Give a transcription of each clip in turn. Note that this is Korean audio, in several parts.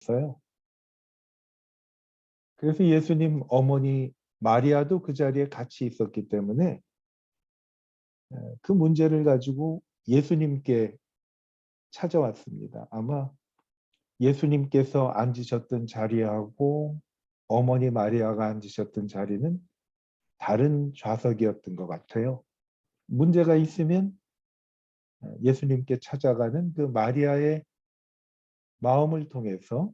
있어요. 그래서 예수님 어머니 마리아도 그 자리에 같이 있었기 때문에 그 문제를 가지고 예수님께 찾아왔습니다. 아마 예수님께서 앉으셨던 자리하고 어머니 마리아가 앉으셨던 자리는 다른 좌석이었던 것 같아요. 문제가 있으면 예수님께 찾아가는 그 마리아의 마음을 통해서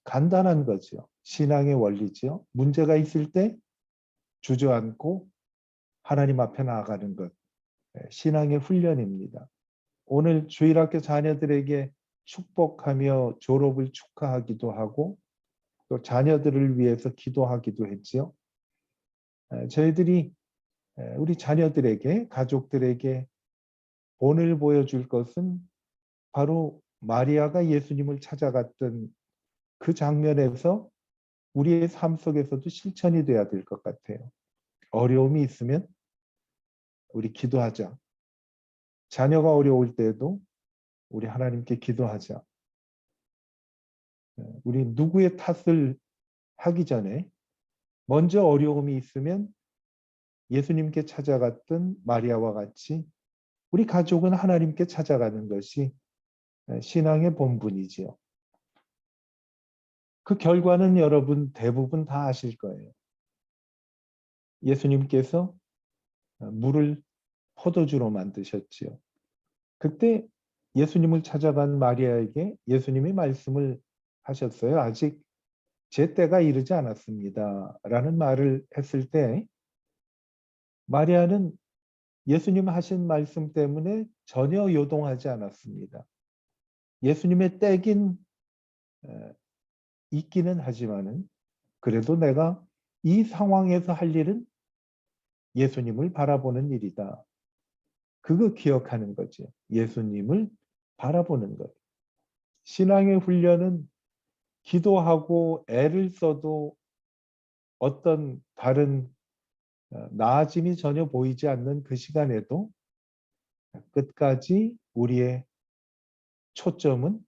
간단한 거죠. 신앙의 원리죠. 문제가 있을 때 주저앉고 하나님 앞에 나아가는 것. 신앙의 훈련입니다. 오늘 주일학교 자녀들에게 축복하며 졸업을 축하하기도 하고 또 자녀들을 위해서 기도하기도 했지요. 저희들이 우리 자녀들에게 가족들에게 본을 보여줄 것은 바로 마리아가 예수님을 찾아갔던 그 장면에서 우리의 삶 속에서도 실천이 돼야 될 것 같아요. 어려움이 있으면 우리 기도하자. 자녀가 어려울 때도 우리 하나님께 기도하자. 우리 누구의 탓을 하기 전에 먼저 어려움이 있으면 예수님께 찾아갔던 마리아와 같이 우리 가족은 하나님께 찾아가는 것이 신앙의 본분이지요. 그 결과는 여러분 대부분 다 아실 거예요. 예수님께서 물을 포도주로 만드셨지요. 그때 예수님을 찾아간 마리아에게 예수님이 말씀을 하셨어요. 아직 제 때가 이르지 않았습니다. 라는 말을 했을 때 마리아는 예수님 하신 말씀 때문에 전혀 요동하지 않았습니다. 예수님의 때긴 있기는 하지만은 그래도 내가 이 상황에서 할 일은 예수님을 바라보는 일이다. 그거 기억하는 거죠. 예수님을 바라보는 것. 신앙의 훈련은 기도하고 애를 써도 어떤 다른 나아짐이 전혀 보이지 않는 그 시간에도 끝까지 우리의 초점은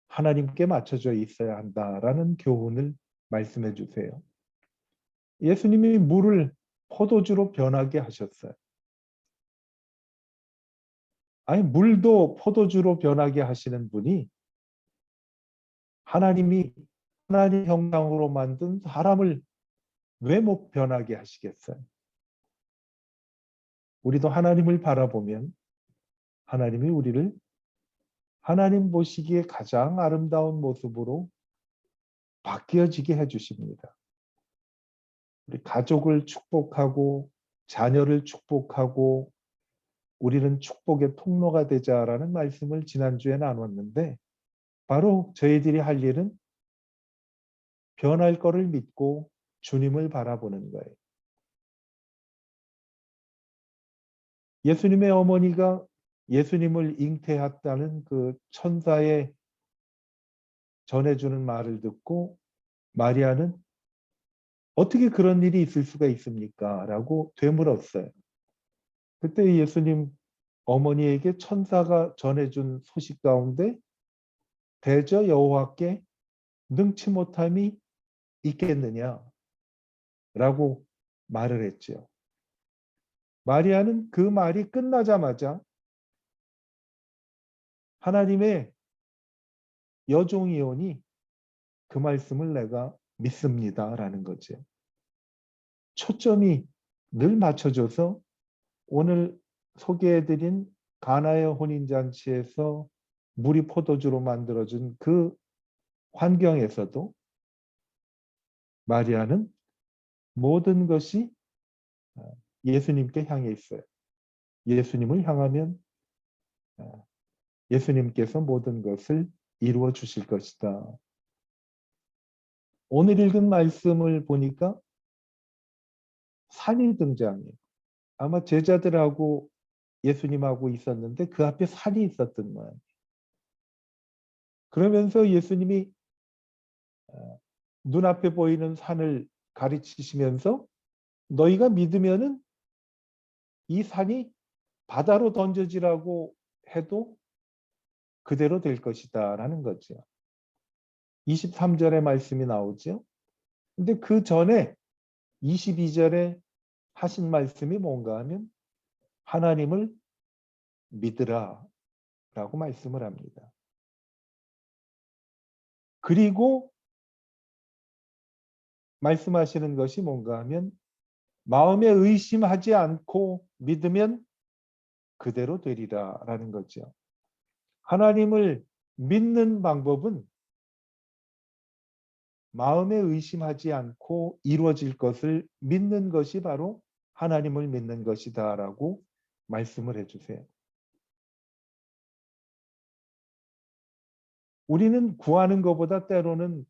하나님께 맞춰져 있어야 한다라는 교훈을 말씀해 주세요. 예수님이 물을 포도주로 변하게 하셨어요. 아니, 물도 포도주로 변하게 하시는 분이 하나님이 하나님 형상으로 만든 사람을 왜 못 변하게 하시겠어요? 우리도 하나님을 바라보면 하나님이 우리를 하나님 보시기에 가장 아름다운 모습으로 바뀌어지게 해주십니다. 우리 가족을 축복하고 자녀를 축복하고 우리는 축복의 통로가 되자라는 말씀을 지난주에 나눴는데 바로 저희들이 할 일은 변할 거를 믿고 주님을 바라보는 거예요. 예수님의 어머니가 예수님을 잉태했다는 그 천사의 전해주는 말을 듣고 마리아는 어떻게 그런 일이 있을 수가 있습니까? 라고 되물었어요. 그때 예수님 어머니에게 천사가 전해준 소식 가운데 대저 여호와께 능치 못함이 있겠느냐? 라고 말을 했죠. 마리아는 그 말이 끝나자마자 하나님의 여종이오니 그 말씀을 내가 믿습니다. 라는 거죠. 초점이 늘 맞춰져서 오늘 소개해드린 가나의 혼인잔치에서 물이 포도주로 만들어진 그 환경에서도 마리아는 모든 것이 예수님께 향해 있어요. 예수님을 향하면 예수님께서 모든 것을 이루어 주실 것이다. 오늘 읽은 말씀을 보니까 산이 등장해요. 아마 제자들하고 예수님하고 있었는데 그 앞에 산이 있었던 거예요. 그러면서 예수님이 눈앞에 보이는 산을 가르치시면서 너희가 믿으면은 이 산이 바다로 던져지라고 해도 그대로 될 것이다 라는 거죠. 23절의 말씀이 나오죠. 근데 그 전에 22절에 하신 말씀이 뭔가 하면 하나님을 믿으라 라고 말씀을 합니다. 그리고 말씀하시는 것이 뭔가 하면 마음에 의심하지 않고 믿으면 그대로 되리라 라는 거죠. 하나님을 믿는 방법은 마음에 의심하지 않고 이루어질 것을 믿는 것이 바로 하나님을 믿는 것이다 라고 말씀을 해주세요. 우리는 구하는 것보다 때로는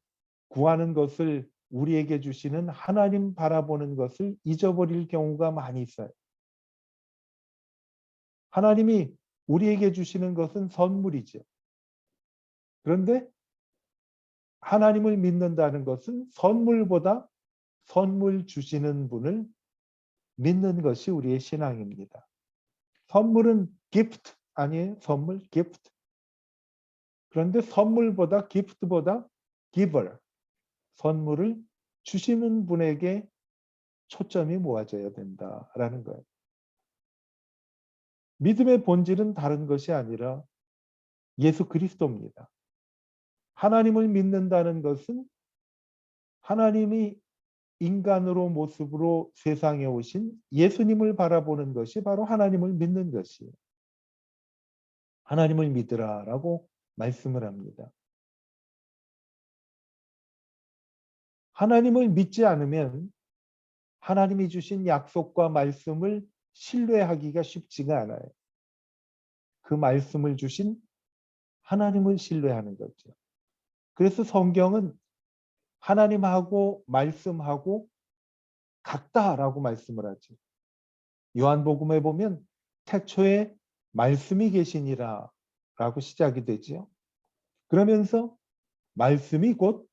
구하는 것을 우리에게 주시는 하나님 바라보는 것을 잊어버릴 경우가 많이 있어요. 하나님이 우리에게 주시는 것은 선물이죠. 그런데 하나님을 믿는다는 것은 선물보다 선물 주시는 분을 믿는 것이 우리의 신앙입니다. 선물은 gift 아니에요? 선물, gift. 그런데 선물보다 gift보다 giver, 선물을 주시는 분에게 초점이 모아져야 된다라는 거예요. 믿음의 본질은 다른 것이 아니라 예수 그리스도입니다. 하나님을 믿는다는 것은 하나님이 인간으로 모습으로 세상에 오신 예수님을 바라보는 것이 바로 하나님을 믿는 것이에요. 하나님을 믿으라라고 말씀을 합니다. 하나님을 믿지 않으면 하나님이 주신 약속과 말씀을 신뢰하기가 쉽지가 않아요. 그 말씀을 주신 하나님을 신뢰하는 거죠. 그래서 성경은 하나님하고 말씀하고 같다라고 말씀을 하죠. 요한복음에 보면 태초에 말씀이 계시니라 라고 시작이 되죠. 그러면서 말씀이 곧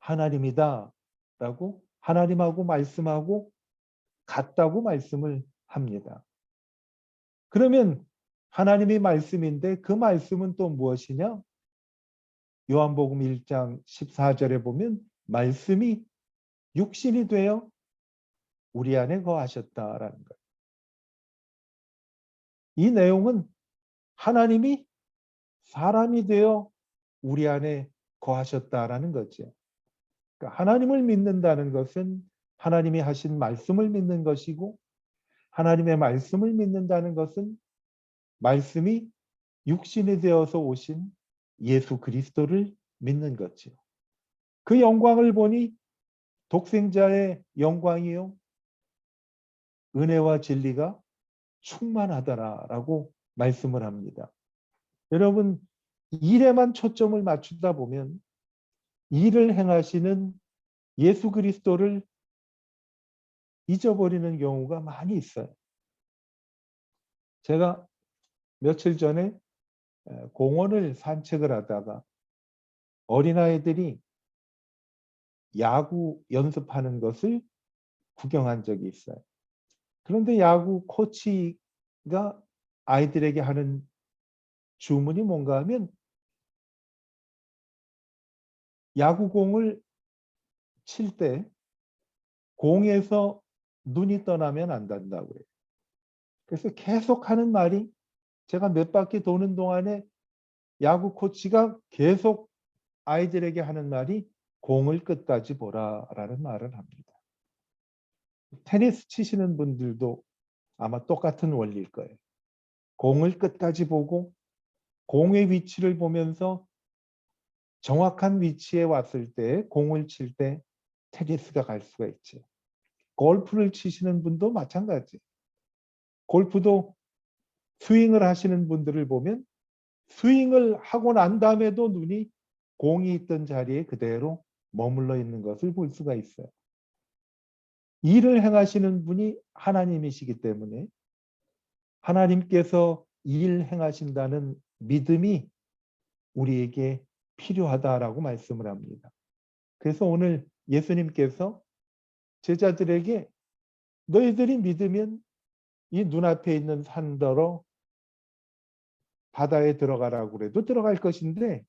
하나님이다 라고 하나님하고 말씀하고 같다고 말씀을 합니다. 그러면 하나님이 말씀인데 그 말씀은 또 무엇이냐? 요한복음 1장 14절에 보면 말씀이 육신이 되어 우리 안에 거하셨다라는 거예요. 이 내용은 하나님이 사람이 되어 우리 안에 거하셨다라는 거죠. 그러니까 하나님을 믿는다는 것은 하나님이 하신 말씀을 믿는 것이고 하나님의 말씀을 믿는다는 것은 말씀이 육신이 되어서 오신 예수 그리스도를 믿는 거죠. 그 영광을 보니 독생자의 영광이요 은혜와 진리가 충만하더라라고 말씀을 합니다. 여러분 일에만 초점을 맞추다 보면 일을 행하시는 예수 그리스도를 잊어버리는 경우가 많이 있어요. 제가 며칠 전에 공원을 산책을 하다가 어린아이들이 야구 연습하는 것을 구경한 적이 있어요. 그런데 야구 코치가 아이들에게 하는 주문이 뭔가 하면 야구공을 칠 때 공에서 눈이 떠나면 안 된다고 해요. 그래서 계속 하는 말이 제가 몇 바퀴 도는 동안에 야구 코치가 계속 아이들에게 하는 말이 공을 끝까지 보라라는 말을 합니다. 테니스 치시는 분들도 아마 똑같은 원리일 거예요. 공을 끝까지 보고 공의 위치를 보면서 정확한 위치에 왔을 때 공을 칠 때 테니스가 갈 수가 있죠. 골프를 치시는 분도 마찬가지. 골프도 스윙을 하시는 분들을 보면 스윙을 하고 난 다음에도 눈이 공이 있던 자리에 그대로 머물러 있는 것을 볼 수가 있어요. 일을 행하시는 분이 하나님이시기 때문에 하나님께서 일 행하신다는 믿음이 우리에게 필요하다라고 말씀을 합니다. 그래서 오늘 예수님께서 제자들에게 너희들이 믿으면 이 눈앞에 있는 산더러 바다에 들어가라고 그래도 들어갈 것인데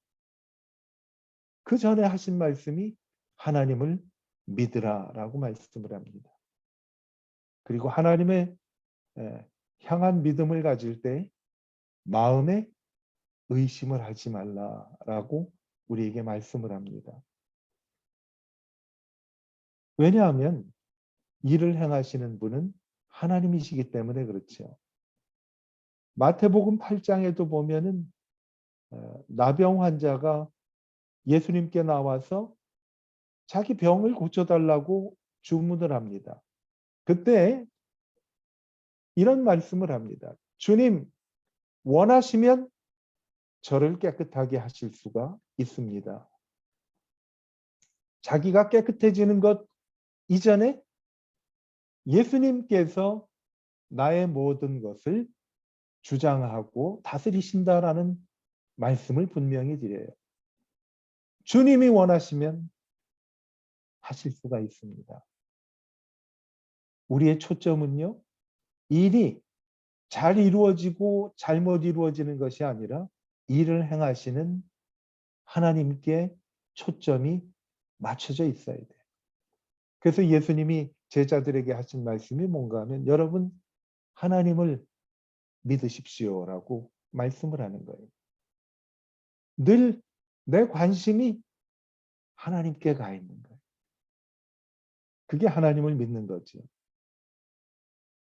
그 전에 하신 말씀이 하나님을 믿으라라고 말씀을 합니다. 그리고 하나님의 향한 믿음을 가질 때 마음에 의심을 하지 말라라고 우리에게 말씀을 합니다. 왜냐하면 일을 행하시는 분은 하나님이시기 때문에 그렇죠. 마태복음 8장에도 보면은 나병 환자가 예수님께 나와서 자기 병을 고쳐달라고 주문을 합니다. 그때 이런 말씀을 합니다. 주님, 원하시면 저를 깨끗하게 하실 수가 있습니다. 자기가 깨끗해지는 것 이전에 예수님께서 나의 모든 것을 주장하고 다스리신다라는 말씀을 분명히 드려요. 주님이 원하시면 하실 수가 있습니다. 우리의 초점은요, 일이 잘 이루어지고 잘못 이루어지는 것이 아니라 일을 행하시는 하나님께 초점이 맞춰져 있어야 돼요. 그래서 예수님이 제자들에게 하신 말씀이 뭔가 하면 여러분 하나님을 믿으십시오라고 말씀을 하는 거예요. 늘 내 관심이 하나님께 가 있는 거예요. 그게 하나님을 믿는 거죠.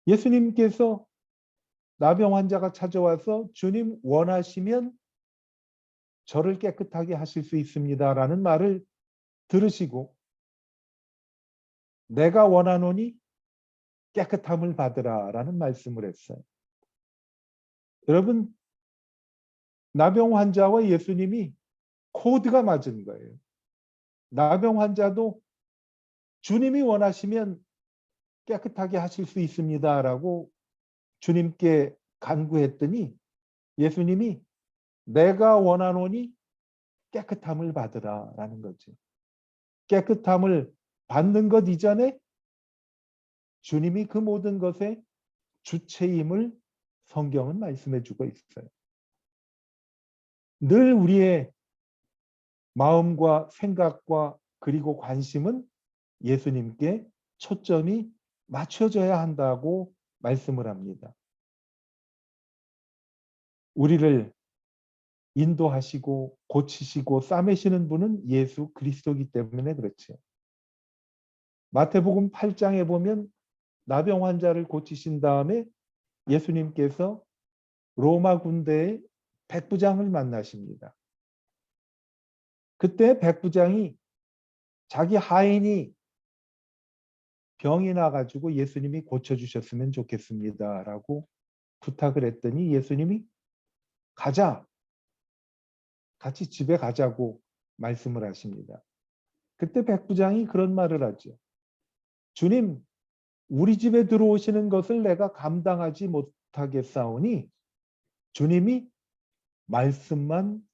예수님께서 나병 환자가 찾아와서 주님 원하시면 저를 깨끗하게 하실 수 있습니다라는 말을 들으시고 내가 원하노니 깨끗함을 받으라라는 말씀을 했어요. 여러분 나병 환자와 예수님이 코드가 맞은 거예요. 나병 환자도 주님이 원하시면 깨끗하게 하실 수 있습니다라고 주님께 간구했더니 예수님이 내가 원하노니 깨끗함을 받으라라는 거죠. 깨끗함을 받는 것 이전에 주님이 그 모든 것의 주체임을 성경은 말씀해 주고 있어요. 늘 우리의 마음과 생각과 그리고 관심은 예수님께 초점이 맞춰져야 한다고 말씀을 합니다. 우리를 인도하시고 고치시고 싸매시는 분은 예수 그리스도이기 때문에 그렇죠. 마태복음 8장에 보면 나병 환자를 고치신 다음에 예수님께서 로마 군대의 백부장을 만나십니다. 그때 백부장이 자기 하인이 병이 나가지고 예수님이 고쳐주셨으면 좋겠습니다라고 부탁을 했더니 예수님이 가자, 같이 집에 가자고 말씀을 하십니다. 그때 백부장이 그런 말을 하죠. 주님, 우리 집에 들어오시는 것을 내가 감당하지 못하겠사오니 주님이 말씀만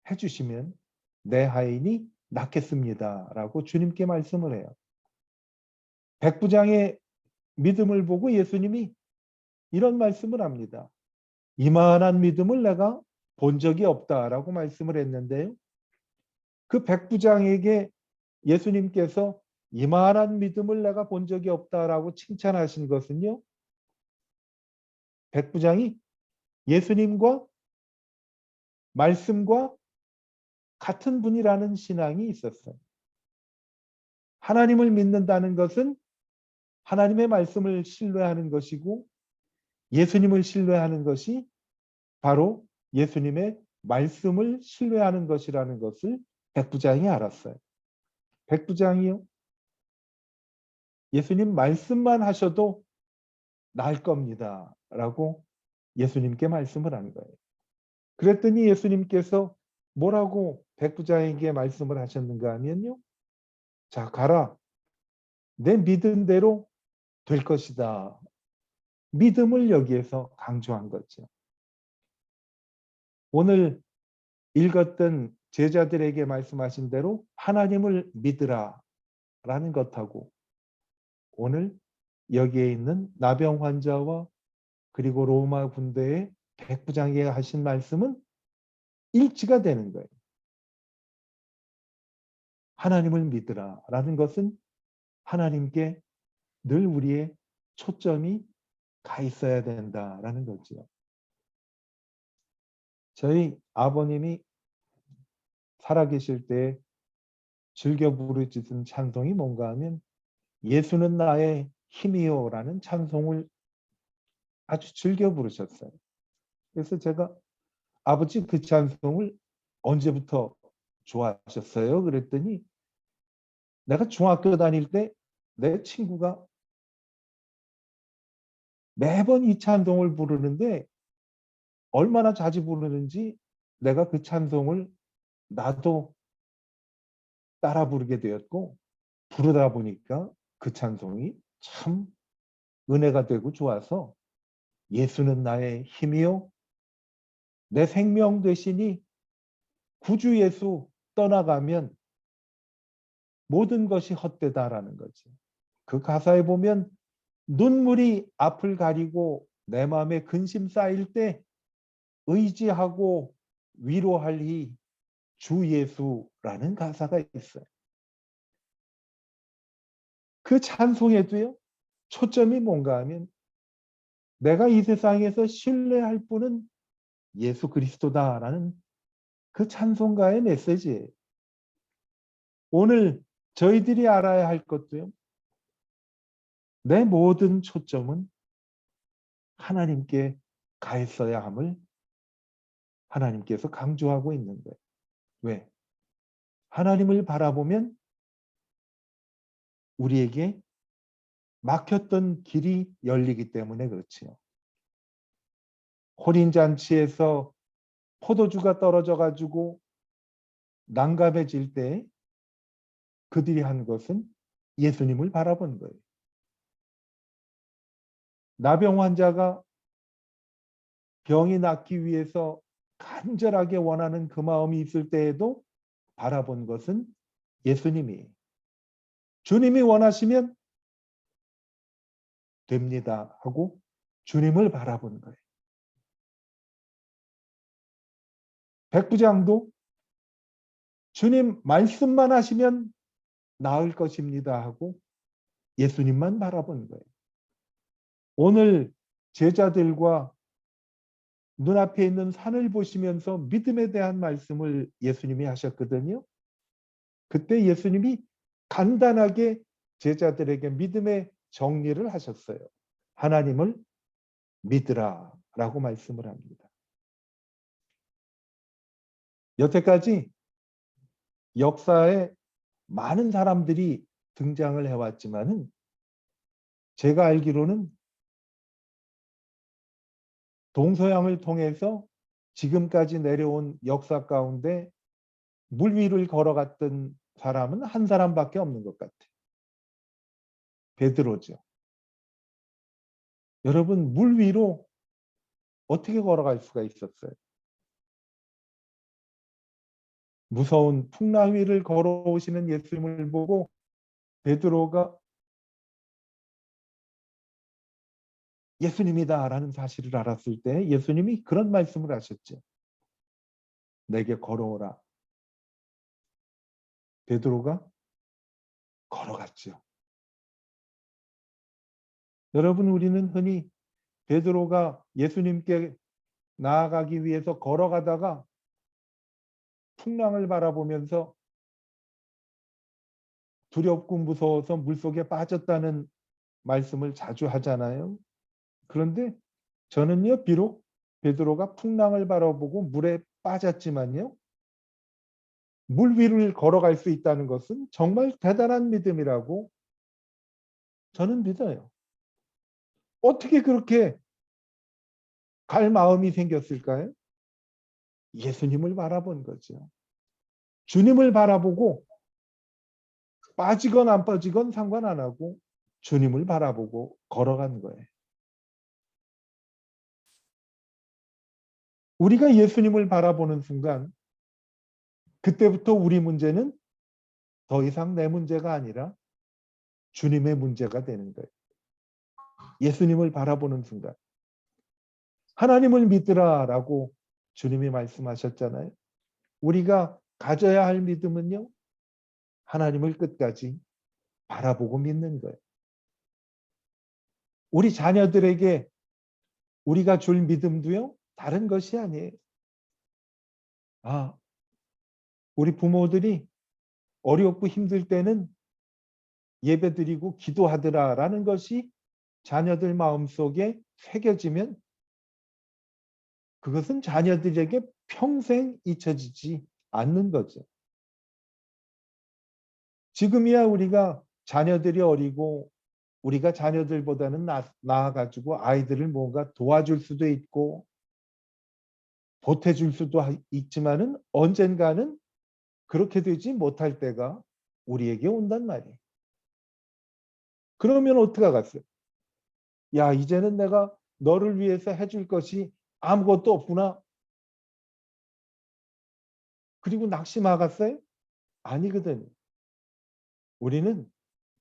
해주시면 내 하인이 낫겠습니다라고 주님께 말씀을 해요. 백부장의 믿음을 보고 예수님이 이런 말씀을 합니다. 이만한 믿음을 내가 본 적이 없다라고 말씀을 했는데요. 그 백부장에게 예수님께서 이만한 믿음을 내가 본 적이 없다라고 칭찬하신 것은요. 백부장이 예수님과 말씀과 같은 분이라는 신앙이 있었어요. 하나님을 믿는다는 것은 하나님의 말씀을 신뢰하는 것이고 예수님을 신뢰하는 것이 바로 예수님의 말씀을 신뢰하는 것이라는 것을 백부장이 알았어요. 백부장이요. 예수님 말씀만 하셔도 나을 겁니다. 라고 예수님께 말씀을 한 거예요. 그랬더니 예수님께서 뭐라고 백부장에게 말씀을 하셨는가 하면요. 자, 가라. 내 믿은 대로 될 것이다. 믿음을 여기에서 강조한 거죠. 오늘 읽었던 제자들에게 말씀하신 대로 하나님을 믿으라 라는 것하고 오늘 여기에 있는 나병 환자와 그리고 로마 군대의 백부장에게 하신 말씀은 일치가 되는 거예요. 하나님을 믿으라라는 것은 하나님께 늘 우리의 초점이 가 있어야 된다라는 거죠. 저희 아버님이 살아계실 때 즐겨 부르짖은 찬송이 뭔가 하면 예수는 나의 힘이요라는 찬송을 아주 즐겨 부르셨어요. 그래서 제가 아버지 그 찬송을 언제부터 좋아하셨어요? 그랬더니 내가 중학교 다닐 때 내 친구가 매번 이 찬송을 부르는데 얼마나 자주 부르는지 내가 그 찬송을 나도 따라 부르게 되었고 부르다 보니까 그 찬송이 참 은혜가 되고 좋아서 예수는 나의 힘이요 내 생명 되시니 구주 예수 떠나가면 모든 것이 헛되다라는 거지. 그 가사에 보면 눈물이 앞을 가리고 내 마음에 근심 쌓일 때 의지하고 위로할 주 예수라는 가사가 있어요. 그 찬송에도요. 초점이 뭔가 하면 내가 이 세상에서 신뢰할 분은 예수 그리스도다라는 그 찬송가의 메시지예요. 오늘 저희들이 알아야 할 것도요. 내 모든 초점은 하나님께 가 있어야 함을 하나님께서 강조하고 있는 거예요. 왜? 하나님을 바라보면 우리에게 막혔던 길이 열리기 때문에 그렇지요. 혼인잔치에서 포도주가 떨어져 가지고 난감해질 때 그들이 한 것은 예수님을 바라본 거예요. 나병 환자가 병이 낫기 위해서 간절하게 원하는 그 마음이 있을 때에도 바라본 것은 예수님이에요. 주님이 원하시면 됩니다 하고 주님을 바라본 거예요. 백부장도 주님 말씀만 하시면 나을 것입니다 하고 예수님만 바라본 거예요. 오늘 제자들과 눈앞에 있는 산을 보시면서 믿음에 대한 말씀을 예수님이 하셨거든요. 그때 예수님이 간단하게 제자들에게 믿음의 정리를 하셨어요. 하나님을 믿으라 라고 말씀을 합니다. 여태까지 역사에 많은 사람들이 등장을 해왔지만은 제가 알기로는 동서양을 통해서 지금까지 내려온 역사 가운데 물 위를 걸어갔던 사람은 한 사람밖에 없는 것 같아요. 베드로죠. 여러분 물 위로 어떻게 걸어갈 수가 있었어요? 무서운 풍랑 위를 걸어오시는 예수님을 보고 베드로가 예수님이다라는 사실을 알았을 때 예수님이 그런 말씀을 하셨죠. 내게 걸어오라. 베드로가 걸어갔죠. 여러분 우리는 흔히 베드로가 예수님께 나아가기 위해서 걸어가다가 풍랑을 바라보면서 두렵고 무서워서 물속에 빠졌다는 말씀을 자주 하잖아요. 그런데 저는요, 비록 베드로가 풍랑을 바라보고 물에 빠졌지만요, 물 위를 걸어갈 수 있다는 것은 정말 대단한 믿음이라고 저는 믿어요. 어떻게 그렇게 갈 마음이 생겼을까요? 예수님을 바라본 거죠. 주님을 바라보고 빠지건 안 빠지건 상관 안 하고 주님을 바라보고 걸어간 거예요. 우리가 예수님을 바라보는 순간 그때부터 우리 문제는 더 이상 내 문제가 아니라 주님의 문제가 되는 거예요. 예수님을 바라보는 순간. 하나님을 믿으라라고 주님이 말씀하셨잖아요. 우리가 가져야 할 믿음은요. 하나님을 끝까지 바라보고 믿는 거예요. 우리 자녀들에게 우리가 줄 믿음도요, 다른 것이 아니에요. 아, 우리 부모들이 어렵고 힘들 때는 예배드리고 기도하더라라는 것이 자녀들 마음속에 새겨지면 그것은 자녀들에게 평생 잊혀지지 않는 거죠. 지금이야 우리가 자녀들이 어리고 우리가 자녀들보다는 나아가지고 아이들을 뭔가 도와줄 수도 있고 보태줄 수도 있지만은 언젠가는 그렇게 되지 못할 때가 우리에게 온단 말이에요. 그러면 어떻게 하겠어요? 야, 이제는 내가 너를 위해서 해줄 것이 아무것도 없구나. 그리고 낙심하겠어요? 아니거든. 우리는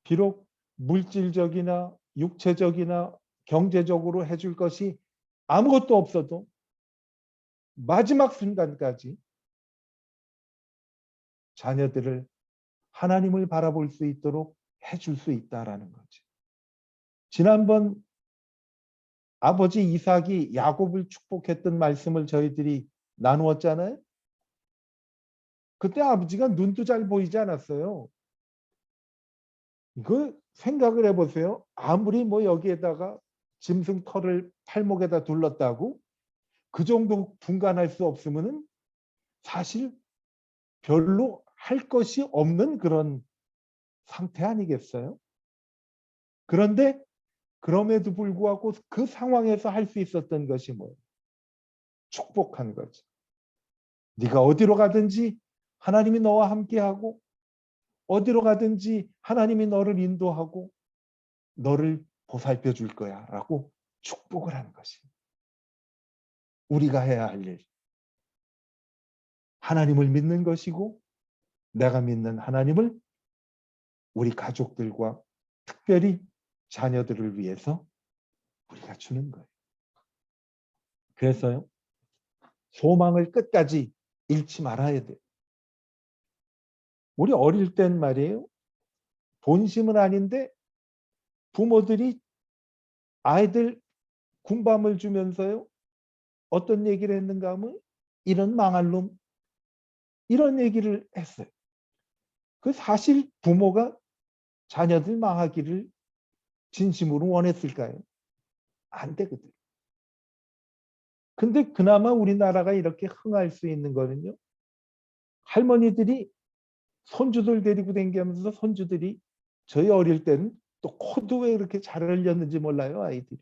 비록 물질적이나 육체적이나 경제적으로 해줄 것이 아무것도 없어도 마지막 순간까지 자녀들을 하나님을 바라볼 수 있도록 해줄 수 있다라는 거지. 지난번 아버지 이삭이 야곱을 축복했던 말씀을 저희들이 나누었잖아요. 그때 아버지가 눈도 잘 보이지 않았어요. 이거 생각을 해보세요. 아무리 뭐 여기에다가 짐승 털을 팔목에다 둘렀다고 그 정도 분간할 수 없으면은 사실 별로 할 것이 없는 그런 상태 아니겠어요? 그런데 그럼에도 불구하고 그 상황에서 할 수 있었던 것이 뭐예요? 축복한 거죠. 네가 어디로 가든지 하나님이 너와 함께하고 어디로 가든지 하나님이 너를 인도하고 너를 보살펴 줄 거야 라고 축복을 하는 것이 우리가 해야 할 일. 하나님을 믿는 것이고 내가 믿는 하나님을 우리 가족들과 특별히 자녀들을 위해서 우리가 주는 거예요. 그래서요. 소망을 끝까지 잃지 말아야 돼요. 우리 어릴 땐 말이에요. 본심은 아닌데 부모들이 아이들 군밤을 주면서요. 어떤 얘기를 했는가 하면 이런 망할 놈 이런 얘기를 했어요. 그 사실 부모가 자녀들 망하기를 진심으로 원했을까요? 안 되거든. 근데 그나마 우리나라가 이렇게 흥할 수 있는 거는요. 할머니들이 손주들 데리고 다니면서 손주들이 저희 어릴 때는 또 코도 왜 이렇게 잘 흘렸는지 몰라요, 아이들이.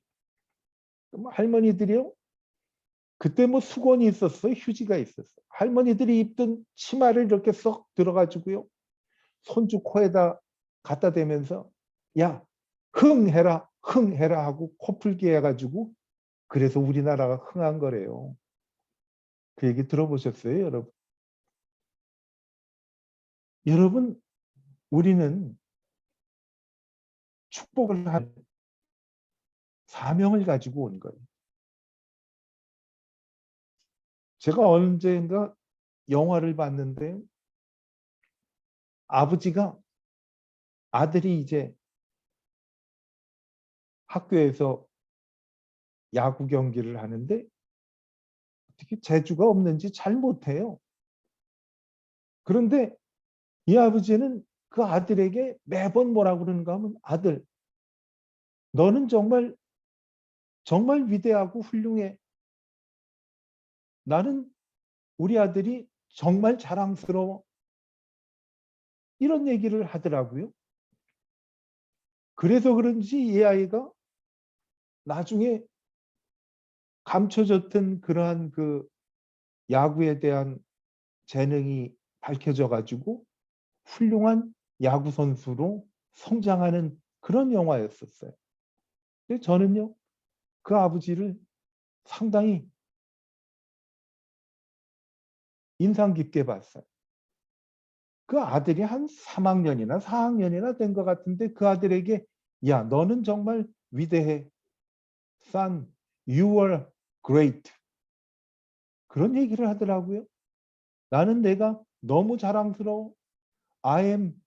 할머니들이요. 그때 뭐 수건이 있었어요, 휴지가 있었어요. 할머니들이 입던 치마를 이렇게 쏙 들어가지고요. 손주 코에다 갖다 대면서 야, 흥해라, 흥해라 하고 코풀기 해가지고 그래서 우리나라가 흥한 거래요. 그 얘기 들어보셨어요, 여러분? 여러분, 우리는 축복을 할 사명을 가지고 온 거예요. 제가 언젠가 영화를 봤는데 아버지가 아들이 이제 학교에서 야구 경기를 하는데 어떻게 재주가 없는지 잘 못해요. 그런데 이 아버지는 그 아들에게 매번 뭐라고 그러는가 하면 아들, 너는 정말 정말 위대하고 훌륭해. 나는 우리 아들이 정말 자랑스러워. 이런 얘기를 하더라고요. 그래서 그런지 이 아이가 나중에 감춰졌던 그러한 그 야구에 대한 재능이 밝혀져 가지고 훌륭한 야구 선수로 성장하는 그런 영화였었어요. 근데 저는요, 그 아버지를 상당히 인상 깊게 봤어요. 그 아들이 한 3학년이나 4학년이나 된 것 같은데 그 아들에게 야, 너는 정말 위대해. Son, you are great. 그런 얘기를 하더라고요. 나는 내가 너무 자랑스러워. I am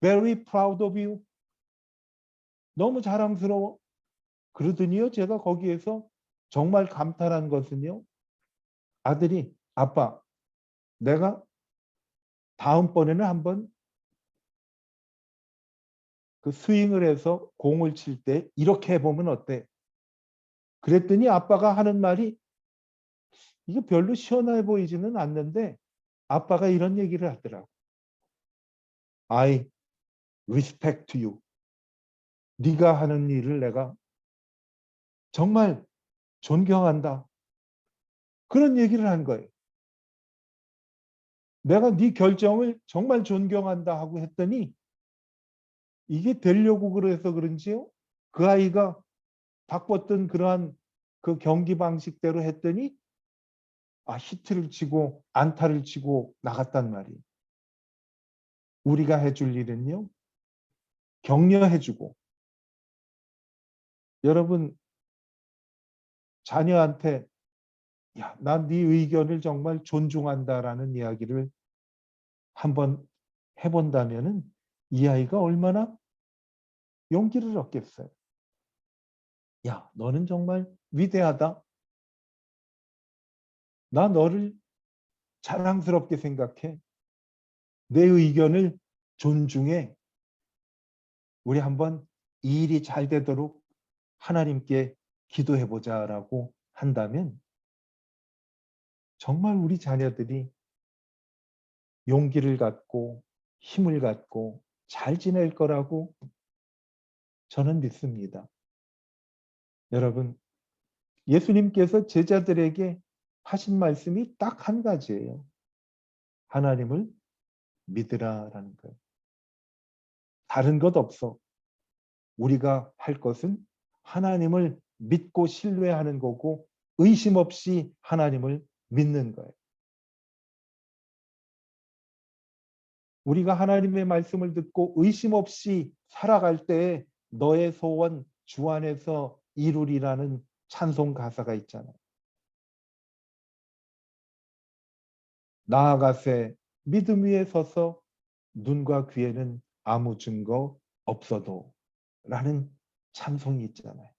very proud of you. 너무 자랑스러워. 그러더니요, 제가 거기에서 정말 감탄한 것은요, 아들이 아빠, 내가 다음번에는 한번 그 스윙을 해서 공을 칠 때 이렇게 해보면 어때? 그랬더니 아빠가 하는 말이 이게 별로 시원해 보이지는 않는데 아빠가 이런 얘기를 하더라고. I respect you. 네가 하는 일을 내가 정말 존경한다. 그런 얘기를 한 거예요. 내가 네 결정을 정말 존경한다 하고 했더니 이게 되려고 그래서 그런지요. 그 아이가 바꿨던 그러한 그 경기 방식대로 했더니 히트를 치고 안타를 치고 나갔단 말이에요. 우리가 해줄 일은요. 격려해주고 여러분 자녀한테 야, 난 네 의견을 정말 존중한다라는 이야기를 한번 해본다면은 이 아이가 얼마나 용기를 얻겠어요. 야, 너는 정말 위대하다. 나 너를 자랑스럽게 생각해. 내 의견을 존중해. 우리 한번 이 일이 잘 되도록 하나님께 기도해보자라고 한다면 정말 우리 자녀들이 용기를 갖고 힘을 갖고 잘 지낼 거라고 저는 믿습니다. 여러분, 예수님께서 제자들에게 하신 말씀이 딱 한 가지예요. 하나님을 믿으라라는 거예요. 다른 것 없어. 우리가 할 것은 하나님을 믿고 신뢰하는 거고 의심 없이 하나님을 믿는 거예요. 우리가 하나님의 말씀을 듣고 의심 없이 살아갈 때 너의 소원 주 안에서 이루리라는 찬송 가사가 있잖아요. 나아가세 믿음 위에 서서 눈과 귀에는 아무 증거 없어도 라는 찬송이 있잖아요.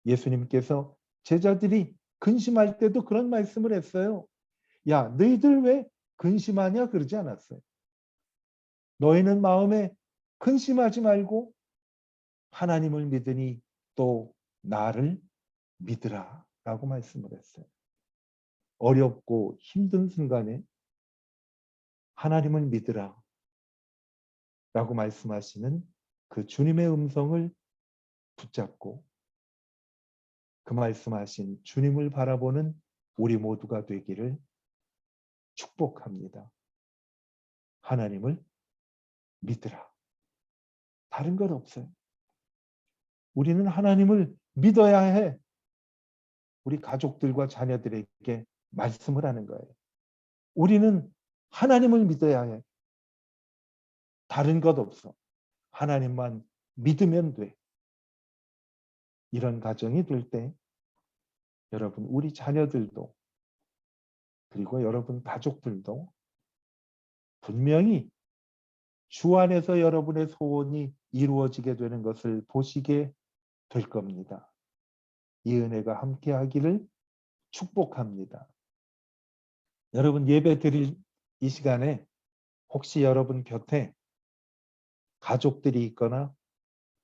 예수님께서 제자들이 근심할 때도 그런 말씀을 했어요. 야, 너희들 왜 근심하냐 그러지 않았어요. 너희는 마음에 근심하지 말고 하나님을 믿으니 또 나를 믿으라 라고 말씀을 했어요. 어렵고 힘든 순간에 하나님을 믿으라 라고 말씀하시는 그 주님의 음성을 붙잡고 그 말씀하신 주님을 바라보는 우리 모두가 되기를 축복합니다. 하나님을 믿으라. 다른 건 없어요. 우리는 하나님을 믿어야 해. 우리 가족들과 자녀들에게 말씀을 하는 거예요. 우리는 하나님을 믿어야 해. 다른 것 없어. 하나님만 믿으면 돼. 이런 가정이 될 때 여러분 우리 자녀들도 그리고 여러분 가족들도 분명히 주 안에서 여러분의 소원이 이루어지게 되는 것을 보시게 될 겁니다. 이 은혜가 함께 하기를 축복합니다. 여러분 예배 드릴 이 시간에 혹시 여러분 곁에 가족들이 있거나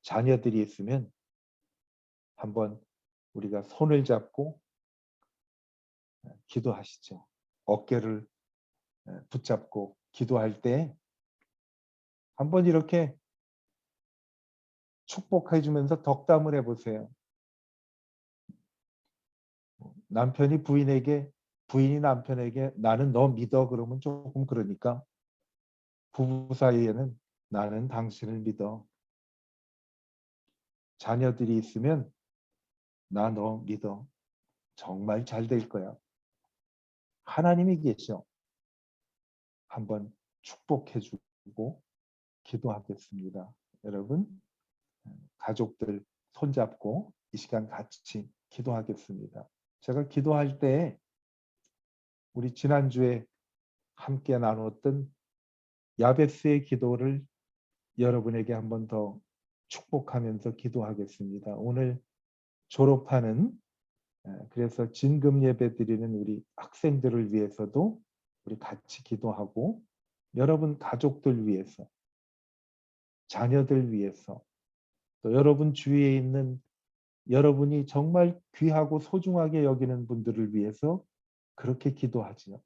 자녀들이 있으면 한번 우리가 손을 잡고 기도하시죠. 어깨를 붙잡고 기도할 때 한번 이렇게 축복해 주면서 덕담을 해보세요. 남편이 부인에게 부인이 남편에게 나는 너 믿어 그러면 조금 그러니까 부부 사이에는 나는 당신을 믿어. 자녀들이 있으면 나 너 믿어. 정말 잘 될 거야. 하나님이 계셔. 한번 축복해 주고 기도하겠습니다. 여러분 가족들 손잡고 이 시간 같이 기도하겠습니다. 제가 기도할 때 우리 지난주에 함께 나눴던 야베스의 기도를 여러분에게 한 번 더 축복하면서 기도하겠습니다. 오늘 졸업하는 그래서 진금 예배 드리는 우리 학생들을 위해서도 우리 같이 기도하고 여러분 가족들 위해서 자녀들 위해서 또 여러분 주위에 있는 여러분이 정말 귀하고 소중하게 여기는 분들을 위해서 그렇게 기도하지요.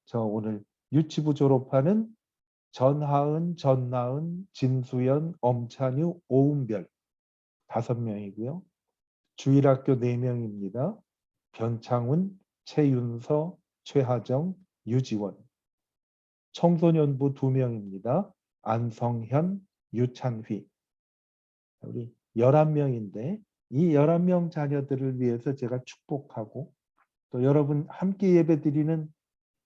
저 오늘 유치부 졸업하는 전하은, 전나은, 진수연, 엄찬유, 오은별 5명이고요. 주일학교 4명입니다. 변창훈, 최윤서, 최하정, 유지원. 청소년부 2명입니다. 안성현, 유찬휘. 우리 11명인데 이 11명 자녀들을 위해서 제가 축복하고 또 여러분 함께 예배드리는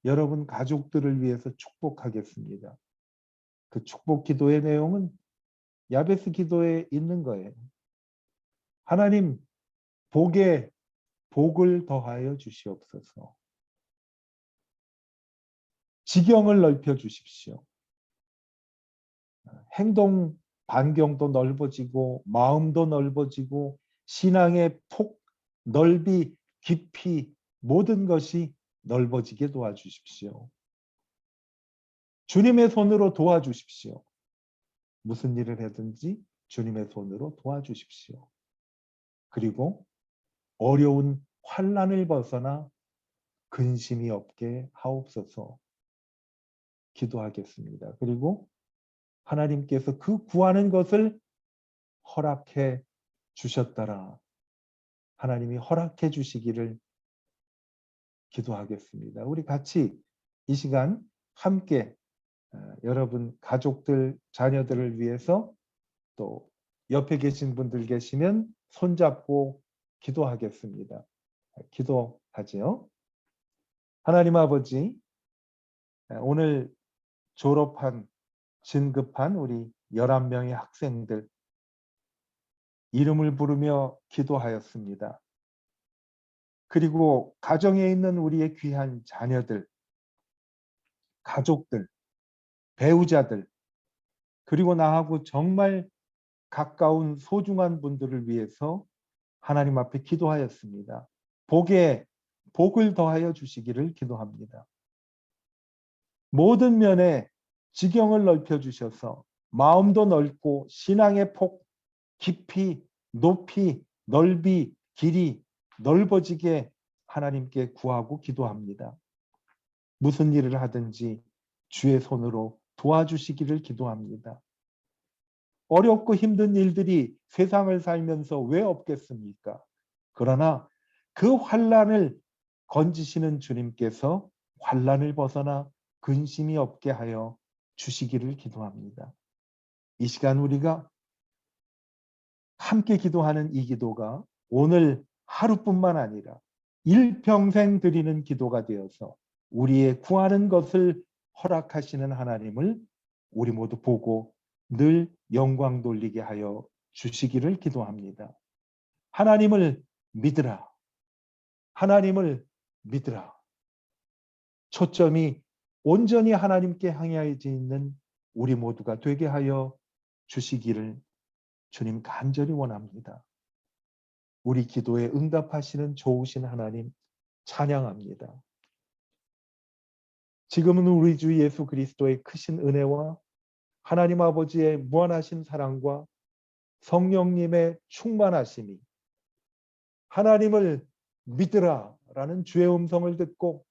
여러분 가족들을 위해서 축복하겠습니다. 그 축복 기도의 내용은 야베스 기도에 있는 거예요. 하나님, 복에 복을 더하여 주시옵소서. 지경을 넓혀 주십시오. 행동 반경도 넓어지고 마음도 넓어지고 신앙의 폭, 넓이, 깊이 모든 것이 넓어지게 도와주십시오. 주님의 손으로 도와주십시오. 무슨 일을 하든지 주님의 손으로 도와주십시오. 그리고 어려운 환난을 벗어나 근심이 없게 하옵소서. 기도하겠습니다. 그리고 하나님께서 그 구하는 것을 허락해 주셨더라. 하나님이 허락해 주시기를 기도하겠습니다. 우리 같이 이 시간 함께 여러분 가족들, 자녀들을 위해서 또 옆에 계신 분들 계시면 손잡고 기도하겠습니다. 기도하지요. 하나님 아버지, 오늘 졸업한 진급한 우리 11명의 학생들 이름을 부르며 기도하였습니다. 그리고 가정에 있는 우리의 귀한 자녀들, 가족들, 배우자들, 그리고 나하고 정말 가까운 소중한 분들을 위해서 하나님 앞에 기도하였습니다. 복에 복을 더하여 주시기를 기도합니다. 모든 면에 지경을 넓혀 주셔서 마음도 넓고 신앙의 폭, 깊이, 높이, 넓이, 길이 넓어지게 하나님께 구하고 기도합니다. 무슨 일을 하든지 주의 손으로 도와주시기를 기도합니다. 어렵고 힘든 일들이 세상을 살면서 왜 없겠습니까? 그러나 그 환난을 건지시는 주님께서 환난을 벗어나 근심이 없게 하여 주시기를 기도합니다. 이 시간 우리가 함께 기도하는 이 기도가 오늘 하루뿐만 아니라 일평생 드리는 기도가 되어서 우리의 구하는 것을 허락하시는 하나님을 우리 모두 보고 늘 영광 돌리게 하여 주시기를 기도합니다. 하나님을 믿으라. 하나님을 믿으라. 초점이 온전히 하나님께 향해져 있는 우리 모두가 되게 하여 주시기를 주님 간절히 원합니다. 우리 기도에 응답하시는 좋으신 하나님 찬양합니다. 지금은 우리 주 예수 그리스도의 크신 은혜와 하나님 아버지의 무한하신 사랑과 성령님의 충만하심이 하나님을 믿으라 라는 주의 음성을 듣고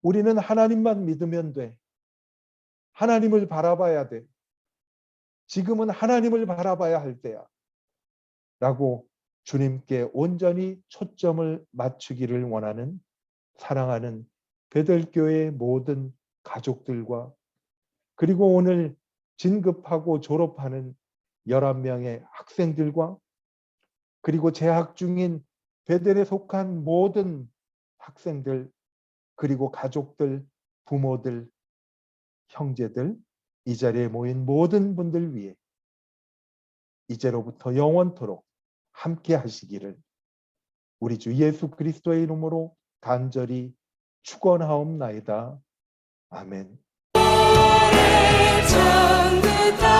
우리는 하나님만 믿으면 돼. 하나님을 바라봐야 돼. 지금은 하나님을 바라봐야 할 때야. 라고 주님께 온전히 초점을 맞추기를 원하는 사랑하는 베들교회의 모든 가족들과 그리고 오늘 진급하고 졸업하는 11명의 학생들과 그리고 재학 중인 베델에 속한 모든 학생들 그리고 가족들, 부모들, 형제들 이 자리에 모인 모든 분들 위해 이제로부터 영원토록 함께 하시기를 우리 주 예수 그리스도의 이름으로 간절히 축원하옵나이다. 아멘. 찬송을 다